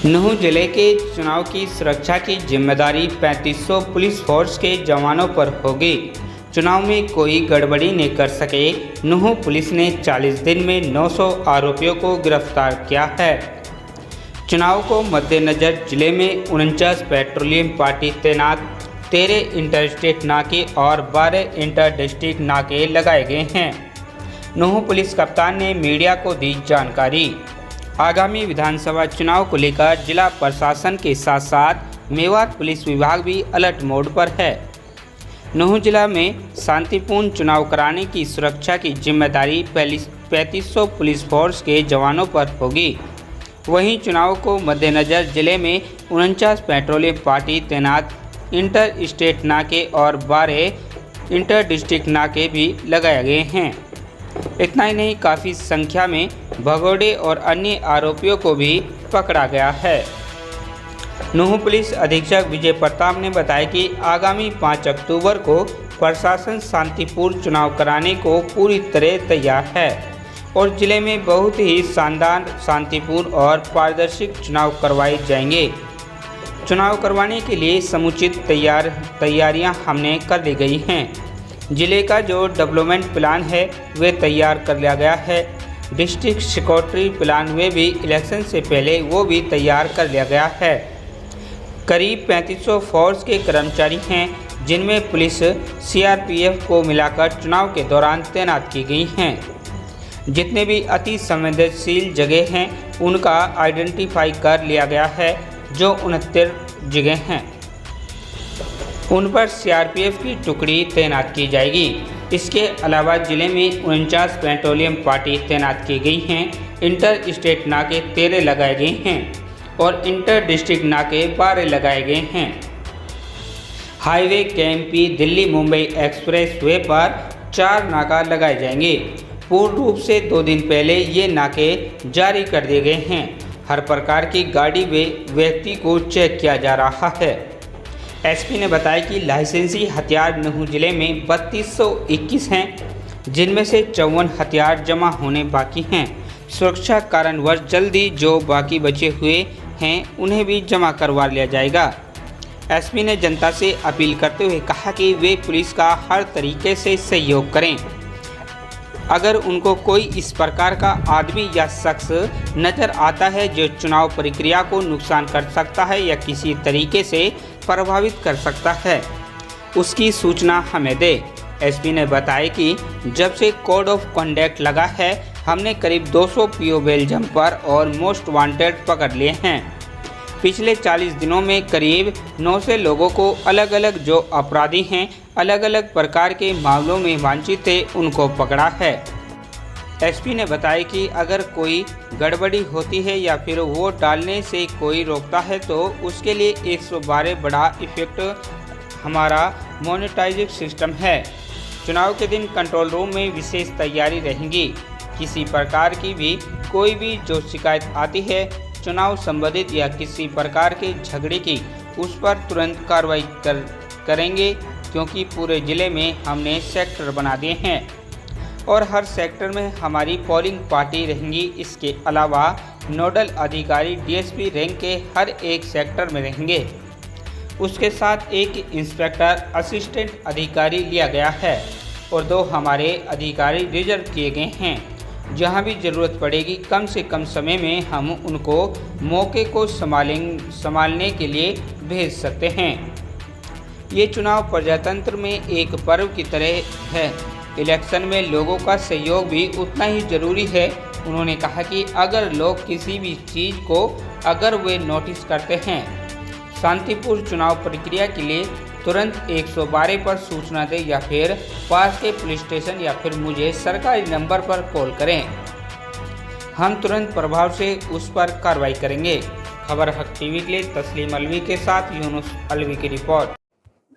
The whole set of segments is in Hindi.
नूंह जिले के चुनाव की सुरक्षा की जिम्मेदारी 3500 पुलिस फोर्स के जवानों पर होगी। चुनाव में कोई गड़बड़ी नहीं कर सके। नूंह पुलिस ने 40 दिन में 900 आरोपियों को गिरफ्तार किया है। चुनाव को मद्देनजर जिले में 49 पेट्रोलियम पार्टी तैनात, 13 इंटरस्टेट नाके और 12 इंटर डिस्ट्रिक्ट नाके लगाए गए हैं। नूंह पुलिस कप्तान ने मीडिया को दी जानकारी। आगामी विधानसभा चुनाव को लेकर जिला प्रशासन के साथ साथ मेवात पुलिस विभाग भी अलर्ट मोड पर है। नूंह जिला में शांतिपूर्ण चुनाव कराने की सुरक्षा की जिम्मेदारी 3500 पुलिस फोर्स के जवानों पर होगी। वहीं चुनाव को मद्देनजर जिले में 49 पेट्रोलियम पार्टी तैनात, इंटर स्टेट नाके और 12 इंटर डिस्ट्रिक्ट नाके भी लगाए गए हैं। इतना ही नहीं, काफ़ी संख्या में भगोड़े और अन्य आरोपियों को भी पकड़ा गया है। नूंह पुलिस अधीक्षक विजय प्रताप ने बताया कि आगामी 5 अक्टूबर को प्रशासन शांतिपूर्ण चुनाव कराने को पूरी तरह तैयार है और जिले में बहुत ही शानदार, शांतिपूर्ण और पारदर्शी चुनाव करवाए जाएंगे। चुनाव करवाने के लिए समुचित तैयारियां हमने कर ली गई हैं। जिले का जो डेवलपमेंट प्लान है वे तैयार कर लिया गया है। डिस्ट्रिक्ट सिक्योरिटी प्लान वे भी इलेक्शन से पहले वो भी तैयार कर लिया गया है। करीब 3500 फोर्स के कर्मचारी हैं, जिनमें पुलिस सीआरपीएफ को मिलाकर चुनाव के दौरान तैनात की गई हैं। जितने भी अति संवेदनशील जगह हैं उनका आइडेंटिफाई कर लिया गया है। जो 69 जगह हैं उन पर सीआरपीएफ की टुकड़ी तैनात की जाएगी। इसके अलावा जिले में 49 पेट्रोलियम पार्टी तैनात की गई हैं। इंटर स्टेट नाके 13 लगाए गए हैं और इंटर डिस्ट्रिक्ट नाके 12 लगाए गए हैं। Highway KMP Delhi Mumbai express way पर 4 नाका लगाए जाएंगे। पूर्ण रूप से 2 दिन पहले ये नाके जारी कर दिए गए हैं। हर प्रकार की गाड़ी व व्यक्ति को चेक किया जा रहा है। एसपी ने बताया कि लाइसेंसी हथियार नूंह जिले में 3221 हैं, जिनमें से 54 हथियार जमा होने बाकी हैं। सुरक्षा कारणवश जल्दी जो बाकी बचे हुए हैं उन्हें भी जमा करवा लिया जाएगा। एसपी ने जनता से अपील करते हुए कहा कि वे पुलिस का हर तरीके से सहयोग करें। अगर उनको कोई इस प्रकार का आदमी या शख्स नज़र आता है जो चुनाव प्रक्रिया को नुकसान कर सकता है या किसी तरीके से प्रभावित कर सकता है, उसकी सूचना हमें दे। एसपी ने बताया कि जब से कोड ऑफ कंडक्ट लगा है हमने करीब 200 पीओ बेल जंपर और मोस्ट वांटेड पकड़ लिए हैं। पिछले 40 दिनों में करीब 900 लोगों को अलग अलग जो अपराधी हैं, अलग अलग प्रकार के मामलों में वांछित थे, उनको पकड़ा है। एसपी ने बताया कि अगर कोई गड़बड़ी होती है या फिर वोट डालने से कोई रोकता है तो उसके लिए 112 बड़ा इफेक्ट हमारा मोनेटाइजिंग सिस्टम है। चुनाव के दिन कंट्रोल रूम में विशेष तैयारी रहेंगी। किसी प्रकार की भी कोई भी जो शिकायत आती है चुनाव संबंधित या किसी प्रकार के झगड़े की, उस पर तुरंत कार्रवाई करेंगे, क्योंकि पूरे ज़िले में हमने सेक्टर बना दिए हैं और हर सेक्टर में हमारी पोलिंग पार्टी रहेंगी। इसके अलावा नोडल अधिकारी डीएसपी रैंक के हर एक सेक्टर में रहेंगे। उसके साथ एक इंस्पेक्टर असिस्टेंट अधिकारी लिया गया है और 2 हमारे अधिकारी रिजर्व किए गए हैं। जहां भी ज़रूरत पड़ेगी कम से कम समय में हम उनको मौके को संभालने के लिए भेज सकते हैं। ये चुनाव प्रजातंत्र में एक पर्व की तरह है। इलेक्शन में लोगों का सहयोग भी उतना ही ज़रूरी है। उन्होंने कहा कि अगर लोग किसी भी चीज़ को अगर वे नोटिस करते हैं, शांतिपूर्ण चुनाव प्रक्रिया के लिए तुरंत 112 पर सूचना दें या फिर पास के पुलिस स्टेशन या फिर मुझे सरकारी नंबर पर कॉल करें। हम तुरंत प्रभाव से उस पर कार्रवाई करेंगे। खबर हक टीवी के लिए तस्लीम अलवी के साथ यूनुस अलवी की रिपोर्ट।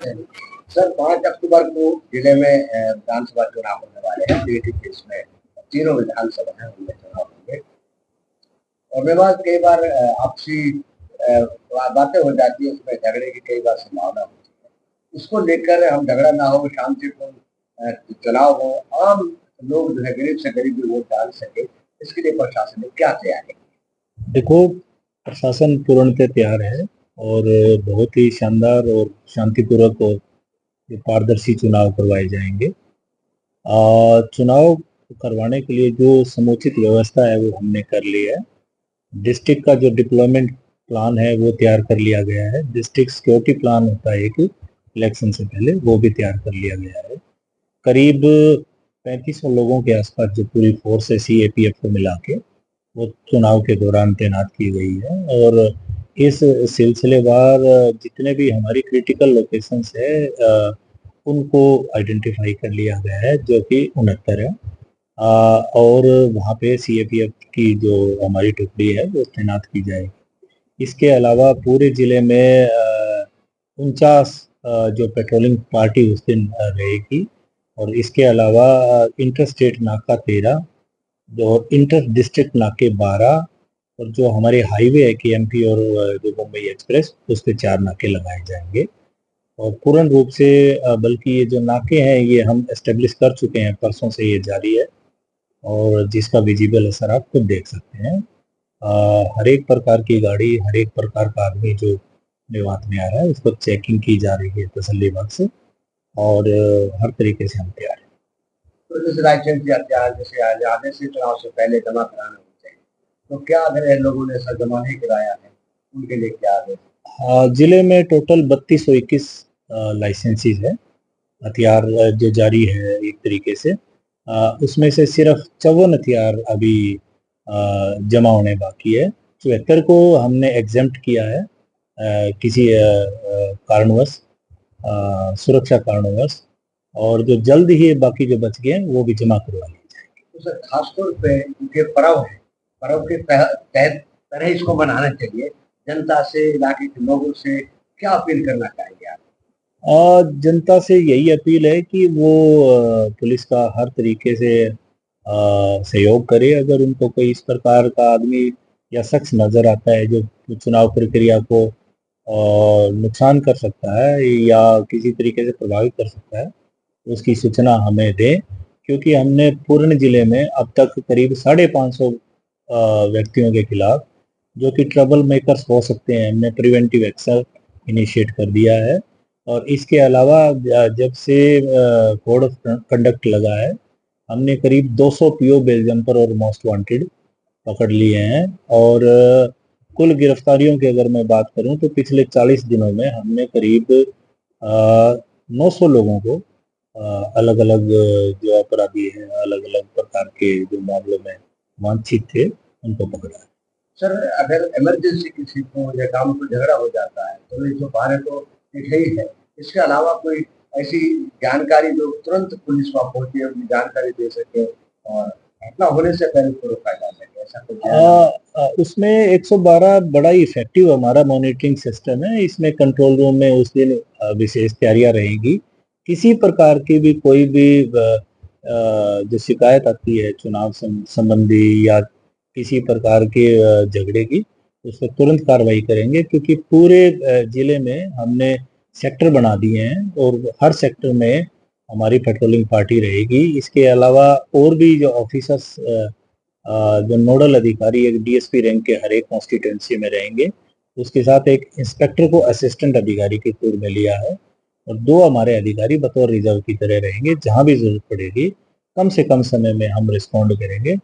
सर, 5 अक्टूबर को जिले में विधानसभा चुनाव होने वाले हैं। केस में 3 विधानसभा है, उनमें चुनाव होंगे और विवाद कई बार आपसी बातें हो जाती है, उसमें झगड़े की कई बार संभावना होती है। इसको लेकर हम झगड़ा ना हो, शांतिपूर्ण चुनाव हो, आम लोग जो है गरीब से गरीब भी वोट डाल सके, इसके लिए प्रशासन ने क्या तैयारी की? देखो, प्रशासन पूर्णतः तैयार है और बहुत ही शानदार और शांतिपूर्वक और पारदर्शी चुनाव करवाए जाएंगे। चुनाव करवाने के लिए जो समुचित व्यवस्था है वो हमने कर ली है। डिस्ट्रिक्ट का जो डिप्लॉयमेंट प्लान है वो तैयार कर लिया गया है। डिस्ट्रिक्ट सिक्योरिटी प्लान होता है एक इलेक्शन से पहले, वो भी तैयार कर लिया गया है। करीब 3500 लोगों के आसपास जो पूरी फोर्स है CAPF को मिला के वो चुनाव के दौरान तैनात की गई है। और इस सिलसिलेवार जितने भी हमारी क्रिटिकल लोकेशंस है उनको आइडेंटिफाई कर लिया गया है, जो कि 69 है। और वहाँ पे CAPF की जो हमारी टुकड़ी है वो तैनात की जाएगी। इसके अलावा पूरे ज़िले में 49 जो पेट्रोलिंग पार्टी उस दिन रहेगी। और इसके अलावा इंटर स्टेट नाका 13, जो इंटर डिस्ट्रिक्ट नाके 12 और जो हमारे हाईवे है KMP और जो मुंबई एक्सप्रेस, उस पर 4 नाके लगाए जाएंगे। और पूर्ण रूप से बल्कि ये जो नाके हैं ये हम एस्टेब्लिश कर चुके हैं, परसों से ये जारी है और जिसका विजिबल असर आप खुद देख सकते हैं। हर एक प्रकार की गाड़ी, हर एक प्रकार का आदमी जो मेवात में आ रहा है उसको चेकिंग की जा रही है तसल्ली बख्श से, और हर तरीके से हम तैयार हैं। तो जैसे लाइसेंस या जैसे आने से चुनाव से पहले जमा कराना होना चाहिए, तो क्या अगर लोगों ने सर जमा नहीं कराया है उनके लिए क्या आदेश? जिले में टोटल 3221 लाइसेंसेस है, हथियार जो जारी है एक तरीके से। उसमें से सिर्फ 54 हथियार अभी जमा होने बाकी है। 74 को हमने एग्जेम्प्ट किया है किसी कारणवश, सुरक्षा कारणवश, और जो जल्द ही बाकी जो बच गए हैं वो भी जमा करवा लिए जाएंगे। तो सर खासतौर पे उनके पर्व है, पर्व के तहत तरह इसको मनाना चाहिए, जनता से, इलाके के लोगों से क्या अपील करना चाहेंगे आप? जनता से यही अपील है कि वो पुलिस का हर तरीके से सहयोग करे। अगर उनको कोई इस प्रकार का आदमी या शख्स नज़र आता है जो चुनाव प्रक्रिया को नुकसान कर सकता है या किसी तरीके से प्रभावित कर सकता है, तो उसकी सूचना हमें दें, क्योंकि हमने पूर्ण ज़िले में अब तक करीब 550 व्यक्तियों के खिलाफ जो कि ट्रबल मेकर्स हो सकते हैं, हमने प्रिवेंटिव एक्शन इनिशिएट कर दिया है। और इसके अलावा जब से कोड ऑफ कंडक्ट लगा है, हमने करीब 200 PO बेल जंपर और मोस्ट वांटेड पकड़ लिए हैं। और कुल गिरफ्तारियों की अगर मैं बात करूं तो पिछले 40 दिनों में हमने करीब 900 लोगों को अलग अलग जो अपराधी हैं, अलग अलग प्रकार के जो मामलों में वांछित थे, उनको पकड़ा है। सर अगर इमरजेंसी किसी को या काम को झगड़ा हो जाता है तो 112 तो एक ही है, इसके अलावा कोई ऐसी जानकारी जो तुरंत पुलिस वहाँ पहुंचे अपनी जानकारी दे सके और घटना होने से पहले उसको रोका जा सके, ऐसा कुछ? उसमें 112 बड़ा ही इफेक्टिव हमारा मॉनिटरिंग सिस्टम है। इसमें कंट्रोल रूम में उस दिन विशेष तैयारियां रहेंगी। किसी प्रकार की भी कोई भी जो शिकायत आती है चुनाव संबंधी या किसी प्रकार के झगड़े की, उस पर तुरंत कार्रवाई करेंगे, क्योंकि पूरे जिले में हमने सेक्टर बना दिए हैं और हर सेक्टर में हमारी पेट्रोलिंग पार्टी रहेगी। इसके अलावा और भी जो ऑफिसर्स, जो नोडल अधिकारी एक DSP रैंक के हर एक कॉन्स्टिट्यूंसी में रहेंगे। उसके साथ एक इंस्पेक्टर को असिस्टेंट अधिकारी के तौर में लिया है और 2 हमारे अधिकारी बतौर रिजर्व की तरह रहेंगे। जहां भी जरूरत पड़ेगी कम से कम समय में हम रिस्पॉन्ड करेंगे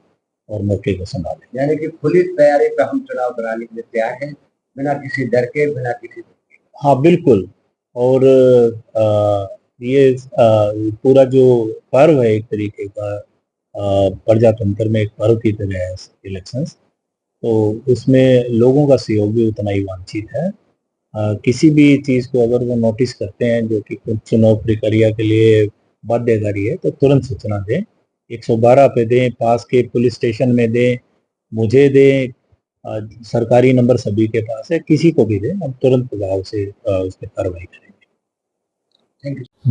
और मौके को संभालेंगे। यानी कि खुली तैयारी पे हम चुनाव कराने के लिए तैयार हैं, बिना किसी डर के, बिना किसी। हाँ बिल्कुल। और ये पूरा जो पर्व है एक तरीके का प्रजातंत्र में एक पर्व की तरह है इलेक्शंस, तो उसमें लोगों का सहयोग भी उतना ही वांछित है। किसी भी चीज़ को अगर वो नोटिस करते हैं जो कि चुनाव प्रक्रिया के लिए बाध्यकारी है तो तुरंत सूचना दें, 112 पे दें, पास के पुलिस स्टेशन में दें, मुझे दें, सरकारी नंबर सभी के पास है, किसी को भी दें, हम तुरंत प्रभाव से उस पर कार्रवाई करेंगे।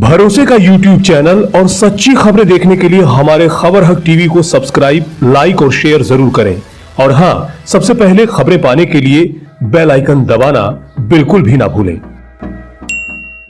भरोसे का YouTube चैनल और सच्ची खबरें देखने के लिए हमारे खबर हक टीवी को सब्सक्राइब, लाइक और शेयर जरूर करें। और हाँ, सबसे पहले खबरें पाने के लिए बेल आइकन दबाना बिल्कुल भी ना भूलें।